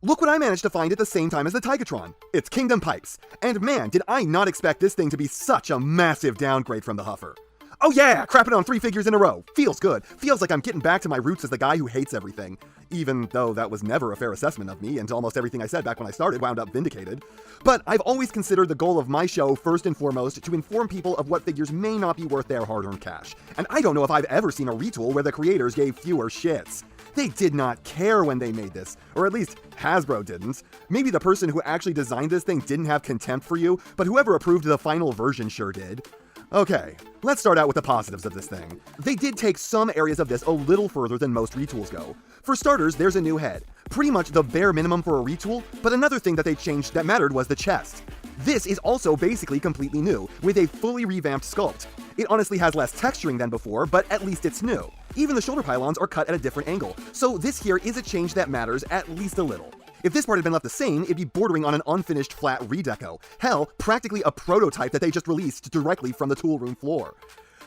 Look what I managed to find at the same time as the Tigatron. It's Kingdom Pipes. And man, did I not expect this thing to be such a massive downgrade from the Huffer. Oh yeah, crapping on 3 figures in a row. Feels good. Feels like I'm getting back to my roots as the guy who hates everything. Even though that was never a fair assessment of me, and almost everything I said back when I started wound up vindicated. But I've always considered the goal of my show, first and foremost, to inform people of what figures may not be worth their hard-earned cash. And I don't know if I've ever seen a retool where the creators gave fewer shits. They did not care when they made this, or at least Hasbro didn't. Maybe the person who actually designed this thing didn't have contempt for you, but whoever approved the final version sure did. Okay, let's start out with the positives of this thing. They did take some areas of this a little further than most retools go. For starters, there's a new head. Pretty much the bare minimum for a retool, but another thing that they changed that mattered was the chest. This is also basically completely new, with a fully revamped sculpt. It honestly has less texturing than before, but at least it's new. Even the shoulder pylons are cut at a different angle, so this here is a change that matters at least a little. If this part had been left the same, it'd be bordering on an unfinished flat redeco. Hell, practically a prototype that they just released directly from the toolroom floor.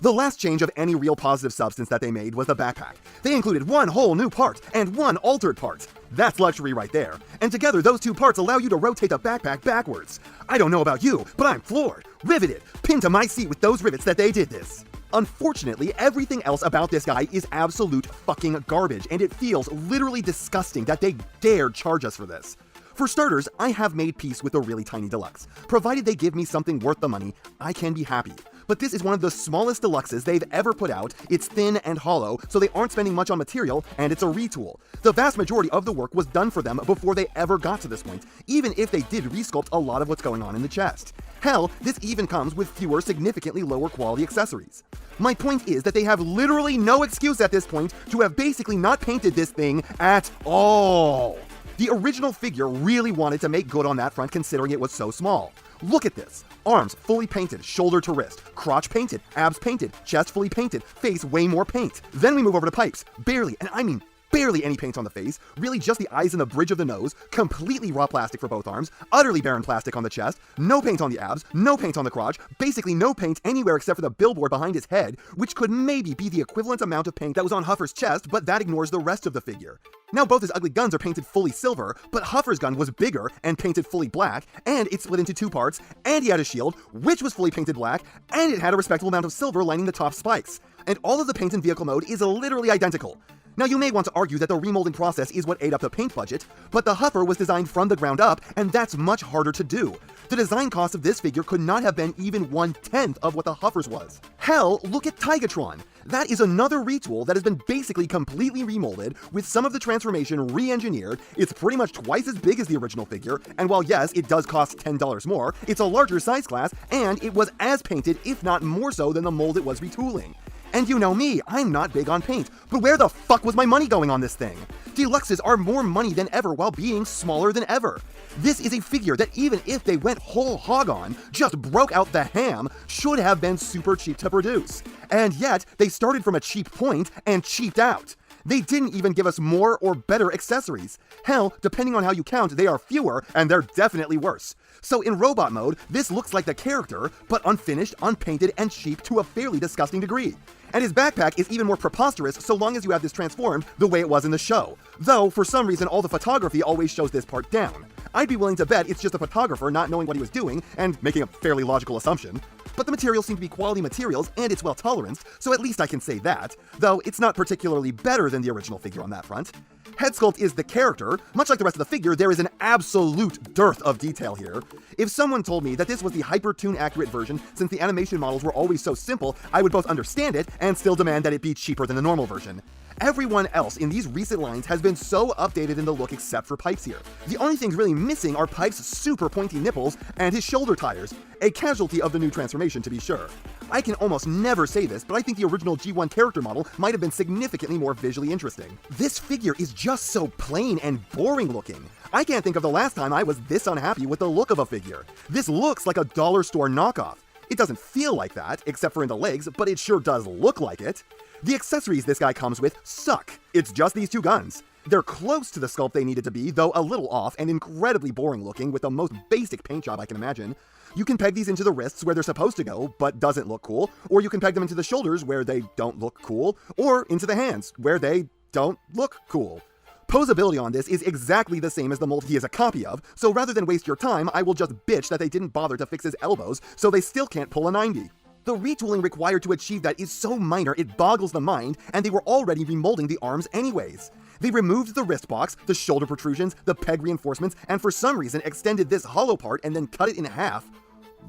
The last change of any real positive substance that they made was the backpack. They included one whole new part and one altered part. That's luxury right there. And together, those two parts allow you to rotate the backpack backwards. I don't know about you, but I'm floored, riveted, pinned to my seat with those rivets that they did this. Unfortunately, everything else about this guy is absolute fucking garbage, and it feels literally disgusting that they dared charge us for this. For starters, I have made peace with the really tiny deluxe. Provided they give me something worth the money, I can be happy. But this is one of the smallest deluxes they've ever put out. It's thin and hollow, so they aren't spending much on material, and it's a retool. The vast majority of the work was done for them before they ever got to this point, even if they did resculpt a lot of what's going on in the chest. Hell, this even comes with fewer, significantly lower quality accessories. My point is that they have literally no excuse at this point to have basically not painted this thing at all. The original figure really wanted to make good on that front considering it was so small. Look at this. Arms fully painted, shoulder to wrist. Crotch painted, abs painted, chest fully painted, face way more paint. Then we move over to pipes. Barely, and I mean barely any paint on the face, really just the eyes and the bridge of the nose, completely raw plastic for both arms, utterly barren plastic on the chest, no paint on the abs, no paint on the crotch, basically no paint anywhere except for the billboard behind his head, which could maybe be the equivalent amount of paint that was on Huffer's chest, but that ignores the rest of the figure. Now both his ugly guns are painted fully silver, but Huffer's gun was bigger and painted fully black, and it split into 2 parts, and he had a shield, which was fully painted black, and it had a respectable amount of silver lining the top spikes. And all of the paint in vehicle mode is literally identical. Now you may want to argue that the remolding process is what ate up the paint budget, but the Huffer was designed from the ground up, and that's much harder to do. The design cost of this figure could not have been even 1/10 of what the Huffer's was. Hell, look at Tigatron. That is another retool that has been basically completely remolded, with some of the transformation re-engineered. It's pretty much twice as big as the original figure, and while yes, it does cost $10 more, it's a larger size class, and it was as painted, if not more so, than the mold it was retooling. And you know me, I'm not big on paint, but where the fuck was my money going on this thing? Deluxes are more money than ever while being smaller than ever. This is a figure that even if they went whole hog on, just broke out the ham, should have been super cheap to produce. And yet, they started from a cheap point and cheaped out. They didn't even give us more or better accessories. Hell, depending on how you count, they are fewer, and they're definitely worse. So in robot mode, this looks like the character, but unfinished, unpainted, and cheap to a fairly disgusting degree. And his backpack is even more preposterous so long as you have this transformed the way it was in the show. Though, for some reason, all the photography always shows this part down. I'd be willing to bet it's just a photographer not knowing what he was doing and making a fairly logical assumption. But the materials seem to be quality materials, and it's well toleranced, so at least I can say that, though it's not particularly better than the original figure on that front. Head sculpt is the character. Much like the rest of the figure, there is an absolute dearth of detail here. If someone told me that this was the hyper-tune accurate version, since the animation models were always so simple, I would both understand it and still demand that it be cheaper than the normal version. Everyone else in these recent lines has been so updated in the look except for Pipes here. The only things really missing are Pipes' super pointy nipples and his shoulder tires, a casualty of the new transformation to be sure. I can almost never say this, but I think the original G1 character model might have been significantly more visually interesting. This figure is just so plain and boring looking. I can't think of the last time I was this unhappy with the look of a figure. This looks like a dollar store knockoff. It doesn't feel like that, except for in the legs, but it sure does look like it. The accessories this guy comes with suck. It's just these 2 guns. They're close to the sculpt they needed to be, though a little off and incredibly boring looking with the most basic paint job I can imagine. You can peg these into the wrists where they're supposed to go, but doesn't look cool, or you can peg them into the shoulders where they don't look cool, or into the hands where they don't look cool. Posability on this is exactly the same as the mold he is a copy of, so rather than waste your time, I will just bitch that they didn't bother to fix his elbows, so they still can't pull a 90. The retooling required to achieve that is so minor it boggles the mind, and they were already remolding the arms anyways. They removed the wrist box, the shoulder protrusions, the peg reinforcements, and for some reason extended this hollow part and then cut it in half.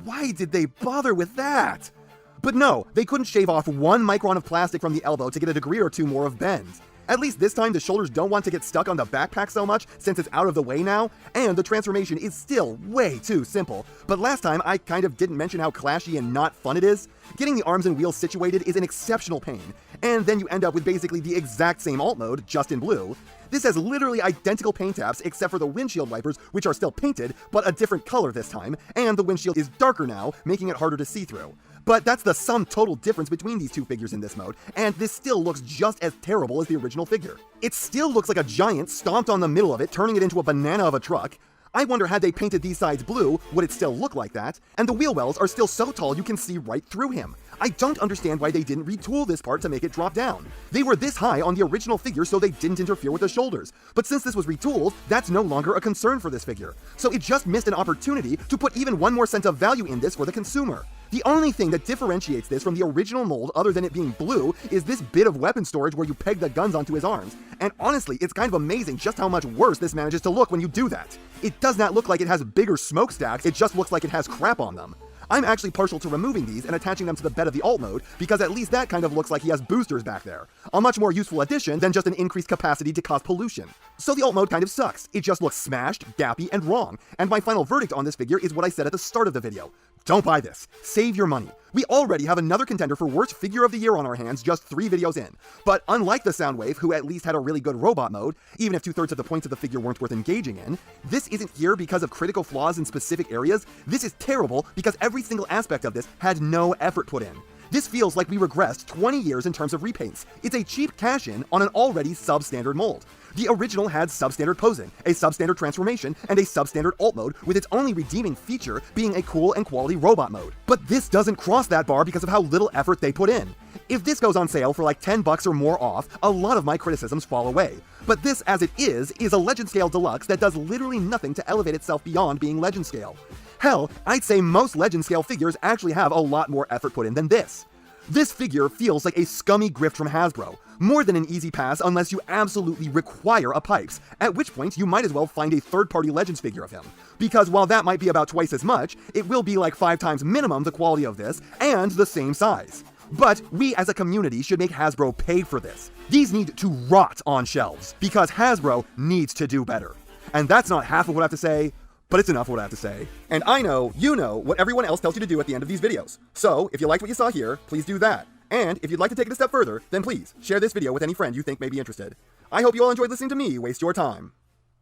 Why did they bother with that? But no, they couldn't shave off 1 micron of plastic from the elbow to get a degree or 2 more of bend. At least this time the shoulders don't want to get stuck on the backpack so much since it's out of the way now, and the transformation is still way too simple. But last time I kind of didn't mention how clashy and not fun it is. Getting the arms and wheels situated is an exceptional pain, and then you end up with basically the exact same alt mode, just in blue. This has literally identical paint apps except for the windshield wipers, which are still painted, but a different color this time, and the windshield is darker now, making it harder to see through. But that's the sum total difference between these two figures in this mode, and this still looks just as terrible as the original figure. It still looks like a giant stomped on the middle of it, turning it into a banana of a truck. I wonder, had they painted these sides blue, would it still look like that? And the wheel wells are still so tall you can see right through him. I don't understand why they didn't retool this part to make it drop down. They were this high on the original figure so they didn't interfere with the shoulders, but since this was retooled, that's no longer a concern for this figure. So it just missed an opportunity to put even 1 more cent of value in this for the consumer. The only thing that differentiates this from the original mold other than it being blue is this bit of weapon storage where you peg the guns onto his arms. And honestly, it's kind of amazing just how much worse this manages to look when you do that. It does not look like it has bigger smokestacks, it just looks like it has crap on them. I'm actually partial to removing these and attaching them to the bed of the alt mode, because at least that kind of looks like he has boosters back there. A much more useful addition than just an increased capacity to cause pollution. So the alt mode kind of sucks. It just looks smashed, gappy, and wrong. And my final verdict on this figure is what I said at the start of the video. Don't buy this. Save your money. We already have another contender for worst figure of the year on our hands just 3 videos in. But unlike the Soundwave, who at least had a really good robot mode, even if 2/3 of the points of the figure weren't worth engaging in, this isn't here because of critical flaws in specific areas. This is terrible because every single aspect of this had no effort put in. This feels like we regressed 20 years in terms of repaints. It's a cheap cash-in on an already substandard mold. The original had substandard posing, a substandard transformation, and a substandard alt mode, with its only redeeming feature being a cool and quality robot mode. But this doesn't cross that bar because of how little effort they put in. If this goes on sale for like $10 or more off, a lot of my criticisms fall away. But this, as it is a Legend Scale Deluxe that does literally nothing to elevate itself beyond being Legend Scale. Hell, I'd say most Legend Scale figures actually have a lot more effort put in than this. This figure feels like a scummy grift from Hasbro, more than an easy pass unless you absolutely require a Pipes, at which point you might as well find a third-party Legends figure of him. Because while that might be about twice as much, it will be like 5 times minimum the quality of this, and the same size. But we as a community should make Hasbro pay for this. These need to rot on shelves, because Hasbro needs to do better. And that's not half of what I have to say, but it's enough of what I have to say. And I know you know what everyone else tells you to do at the end of these videos. So, if you liked what you saw here, please do that. And if you'd like to take it a step further, then please share this video with any friend you think may be interested. I hope you all enjoyed listening to me waste your time.